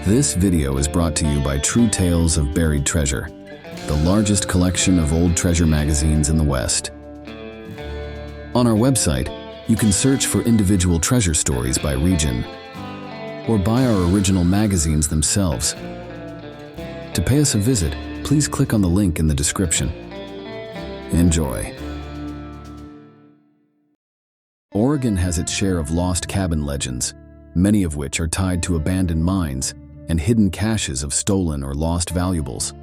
This video is brought to you by True Tales of Buried Treasure, the largest collection of old treasure magazines in the West. On our website, you can search for individual treasure stories by region, or buy our original magazines themselves. To pay us a visit, please click on the link in the description. Enjoy. Oregon has its share of lost cabin legends, many of which are tied to abandoned mines and hidden caches of stolen or lost valuables.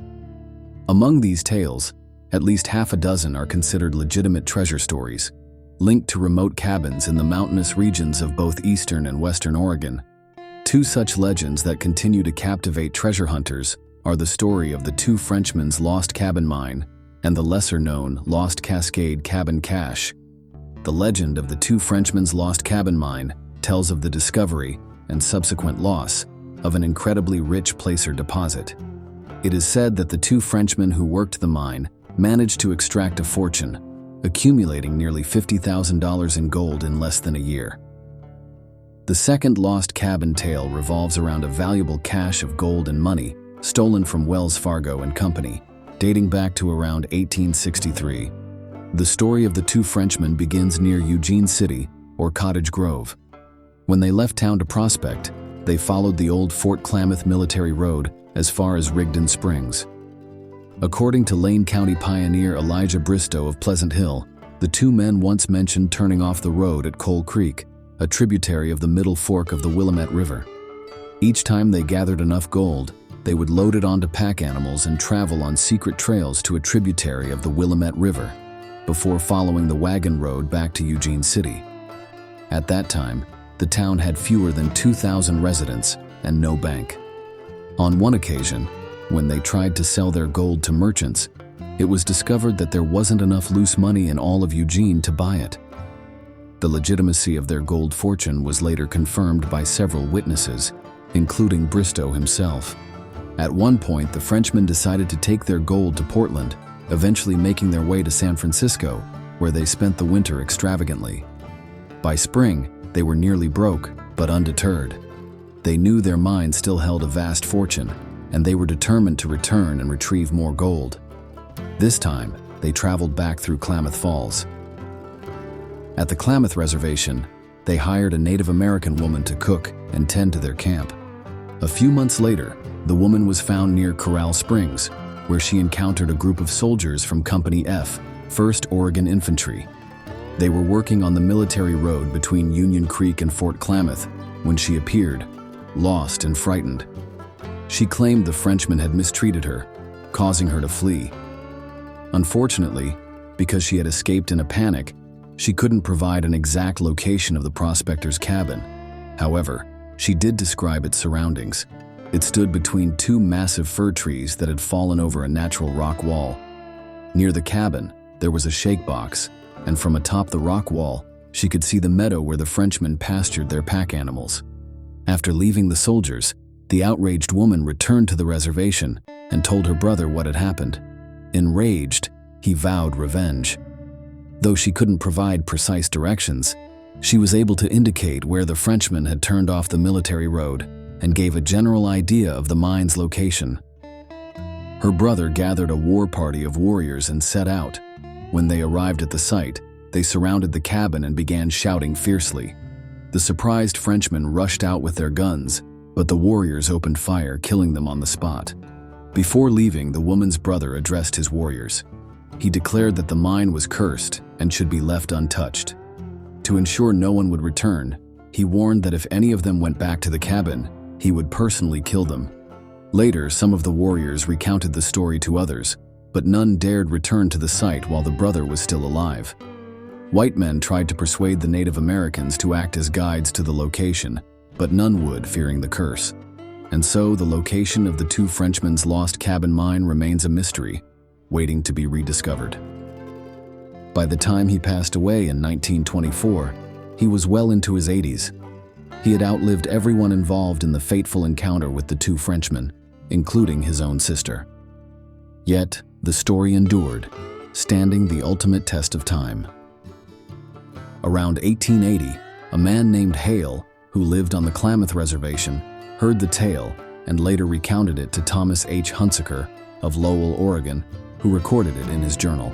Among these tales, at least half a dozen are considered legitimate treasure stories, linked to remote cabins in the mountainous regions of both eastern and western Oregon. Two such legends that continue to captivate treasure hunters are the story of the Two Frenchmen's Lost Cabin Mine and the lesser-known Lost Cascade Cabin Cache. The legend of the Two Frenchmen's Lost Cabin Mine tells of the discovery and subsequent loss of an incredibly rich placer deposit. It is said that the two Frenchmen who worked the mine managed to extract a fortune, accumulating nearly $50,000 in gold in less than a year. The second lost cabin tale revolves around a valuable cache of gold and money stolen from Wells Fargo and Company, dating back to around 1863. The story of the two Frenchmen begins near Eugene City, or Cottage Grove. When they left town to prospect, they followed the old Fort Klamath military road as far as Rigdon Springs. According to Lane County pioneer Elijah Bristow of Pleasant Hill, the two men once mentioned turning off the road at Coal Creek, a tributary of the middle fork of the Willamette River. Each time they gathered enough gold, they would load it onto pack animals and travel on secret trails to a tributary of the Willamette River, before following the wagon road back to Eugene City. At that time, the town had fewer than 2,000 residents and no bank. On one occasion, when they tried to sell their gold to merchants, it was discovered that there wasn't enough loose money in all of Eugene to buy it. The legitimacy of their gold fortune was later confirmed by several witnesses, including Bristow himself. At one point, the Frenchmen decided to take their gold to Portland, eventually making their way to San Francisco, where they spent the winter extravagantly. By spring, they were nearly broke, but undeterred. They knew their mine still held a vast fortune, and they were determined to return and retrieve more gold. This time, they traveled back through Klamath Falls. At the Klamath Reservation, they hired a Native American woman to cook and tend to their camp. A few months later, the woman was found near Corral Springs, where she encountered a group of soldiers from Company F, 1st Oregon Infantry. They were working on the military road between Union Creek and Fort Klamath when she appeared, lost and frightened. She claimed the Frenchmen had mistreated her, causing her to flee. Unfortunately, because she had escaped in a panic, she couldn't provide an exact location of the prospector's cabin. However, she did describe its surroundings. It stood between two massive fir trees that had fallen over a natural rock wall. Near the cabin, there was a shake box, and from atop the rock wall, she could see the meadow where the Frenchmen pastured their pack animals. After leaving the soldiers, the outraged woman returned to the reservation and told her brother what had happened. Enraged, he vowed revenge. Though she couldn't provide precise directions, she was able to indicate where the Frenchmen had turned off the military road and gave a general idea of the mine's location. Her brother gathered a war party of warriors and set out. When they arrived at the site, they surrounded the cabin and began shouting fiercely. The surprised Frenchmen rushed out with their guns, but the warriors opened fire, killing them on the spot. Before leaving, the woman's brother addressed his warriors. He declared that the mine was cursed and should be left untouched. To ensure no one would return, he warned that if any of them went back to the cabin, he would personally kill them. Later, some of the warriors recounted the story to others, but none dared return to the site while the brother was still alive. White men tried to persuade the Native Americans to act as guides to the location, but none would, fearing the curse. And so the location of the two Frenchmen's lost cabin mine remains a mystery, waiting to be rediscovered. By the time he passed away in 1924, he was well into his 80s. He had outlived everyone involved in the fateful encounter with the two Frenchmen, including his own sister. Yet, the story endured, standing the ultimate test of time. Around 1880, a man named Hale, who lived on the Klamath Reservation, heard the tale and later recounted it to Thomas H. Hunsaker of Lowell, Oregon, who recorded it in his journal.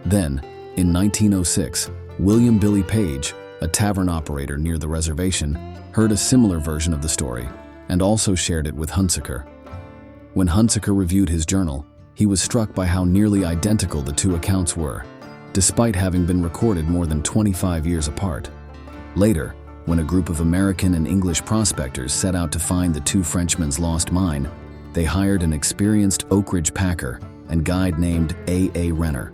Then, in 1906, William Billy Page, a tavern operator near the reservation, heard a similar version of the story and also shared it with Hunsaker. When Hunsaker reviewed his journal, he was struck by how nearly identical the two accounts were, despite having been recorded more than 25 years apart. Later, when a group of American and English prospectors set out to find the two Frenchmen's lost mine, they hired an experienced Oak Ridge packer and guide named A. Renner.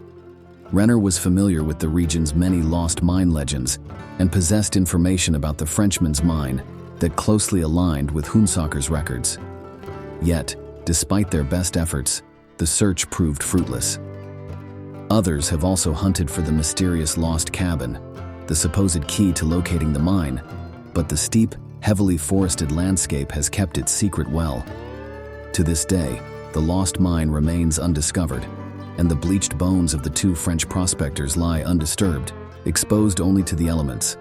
Renner was familiar with the region's many lost mine legends and possessed information about the Frenchman's mine that closely aligned with Hunsaker's records. Yet, despite their best efforts, the search proved fruitless. Others have also hunted for the mysterious lost cabin, the supposed key to locating the mine, but the steep, heavily forested landscape has kept its secret well. To this day, the lost mine remains undiscovered, and the bleached bones of the two French prospectors lie undisturbed, exposed only to the elements.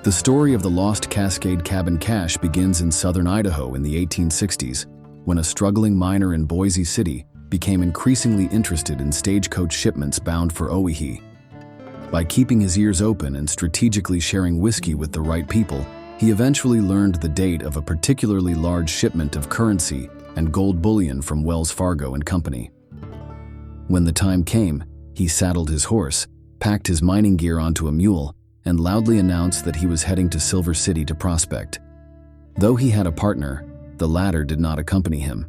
The story of the lost Cascade Cabin cache begins in southern Idaho in the 1860s, when a struggling miner in Boise City became increasingly interested in stagecoach shipments bound for Owyhee. By keeping his ears open and strategically sharing whiskey with the right people, he eventually learned the date of a particularly large shipment of currency and gold bullion from Wells Fargo and Company. When the time came, he saddled his horse, packed his mining gear onto a mule, and loudly announced that he was heading to Silver City to prospect. Though he had a partner, the latter did not accompany him.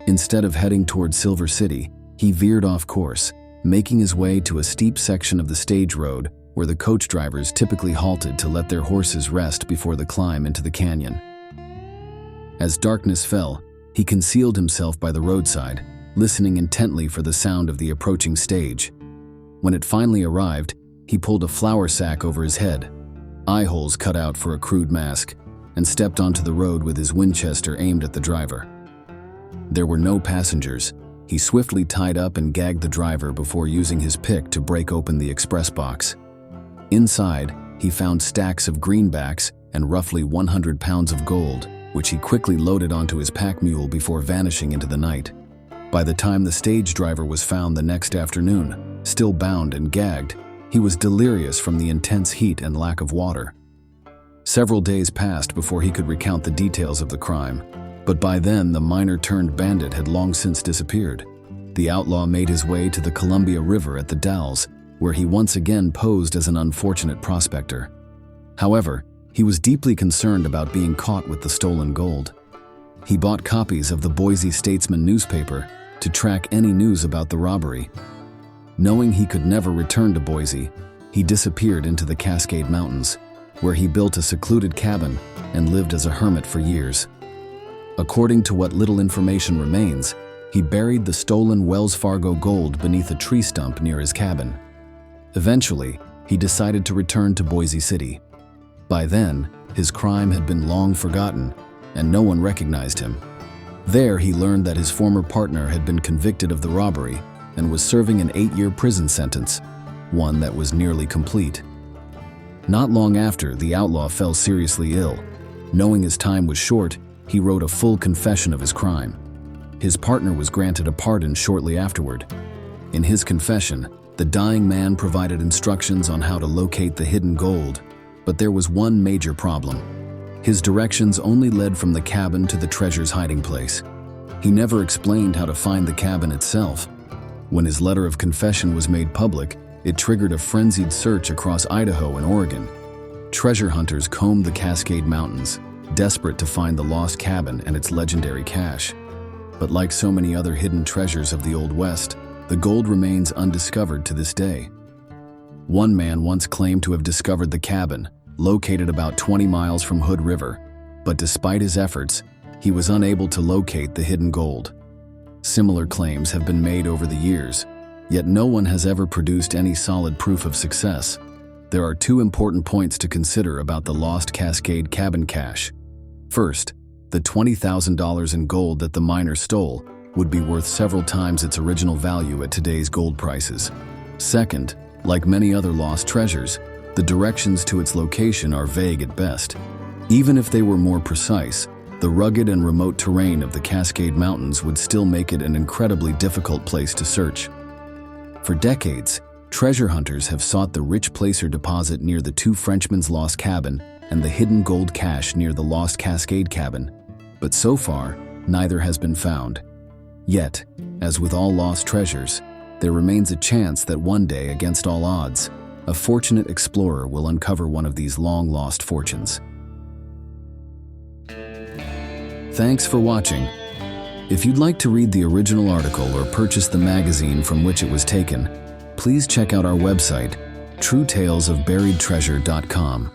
Instead of heading toward Silver City, he veered off course, making his way to a steep section of the stage road where the coach drivers typically halted to let their horses rest before the climb into the canyon. As darkness fell, he concealed himself by the roadside, listening intently for the sound of the approaching stage. When it finally arrived, he pulled a flour sack over his head, eye holes cut out for a crude mask, and stepped onto the road with his Winchester aimed at the driver. There were no passengers. He swiftly tied up and gagged the driver before using his pick to break open the express box. Inside, he found stacks of greenbacks and roughly 100 pounds of gold, which he quickly loaded onto his pack mule before vanishing into the night. By the time the stage driver was found the next afternoon, still bound and gagged, he was delirious from the intense heat and lack of water. Several days passed before he could recount the details of the crime, but by then the miner-turned-bandit had long since disappeared. The outlaw made his way to the Columbia River at the Dalles, where he once again posed as an unfortunate prospector. However, he was deeply concerned about being caught with the stolen gold. He bought copies of the Boise Statesman newspaper to track any news about the robbery. Knowing he could never return to Boise, he disappeared into the Cascade Mountains, where he built a secluded cabin and lived as a hermit for years. According to what little information remains, he buried the stolen Wells Fargo gold beneath a tree stump near his cabin. Eventually, he decided to return to Boise City. By then, his crime had been long forgotten, and no one recognized him. There, he learned that his former partner had been convicted of the robbery and was serving an 8-year prison sentence, one that was nearly complete. Not long after, the outlaw fell seriously ill. Knowing his time was short, he wrote a full confession of his crime. His partner was granted a pardon shortly afterward. In his confession, the dying man provided instructions on how to locate the hidden gold, but there was one major problem. His directions only led from the cabin to the treasure's hiding place. He never explained how to find the cabin itself. When his letter of confession was made public, it triggered a frenzied search across Idaho and Oregon. Treasure hunters combed the Cascade Mountains, desperate to find the lost cabin and its legendary cache. But like so many other hidden treasures of the Old West, the gold remains undiscovered to this day. One man once claimed to have discovered the cabin, located about 20 miles from Hood River, but despite his efforts, he was unable to locate the hidden gold. Similar claims have been made over the years, yet no one has ever produced any solid proof of success. There are two important points to consider about the lost Cascade Cabin cache. First, the $20,000 in gold that the miner stole would be worth several times its original value at today's gold prices. Second, like many other lost treasures, the directions to its location are vague at best. Even if they were more precise, the rugged and remote terrain of the Cascade Mountains would still make it an incredibly difficult place to search. For decades, treasure hunters have sought the rich placer deposit near the Two Frenchmen's Lost Cabin and the hidden gold cache near the Lost Cascade Cabin, but so far, neither has been found. Yet, as with all lost treasures, there remains a chance that one day, against all odds, a fortunate explorer will uncover one of these long-lost fortunes. Thanks for watching. If you'd like to read the original article or purchase the magazine from which it was taken, please check out our website, truetalesofburiedtreasure.com.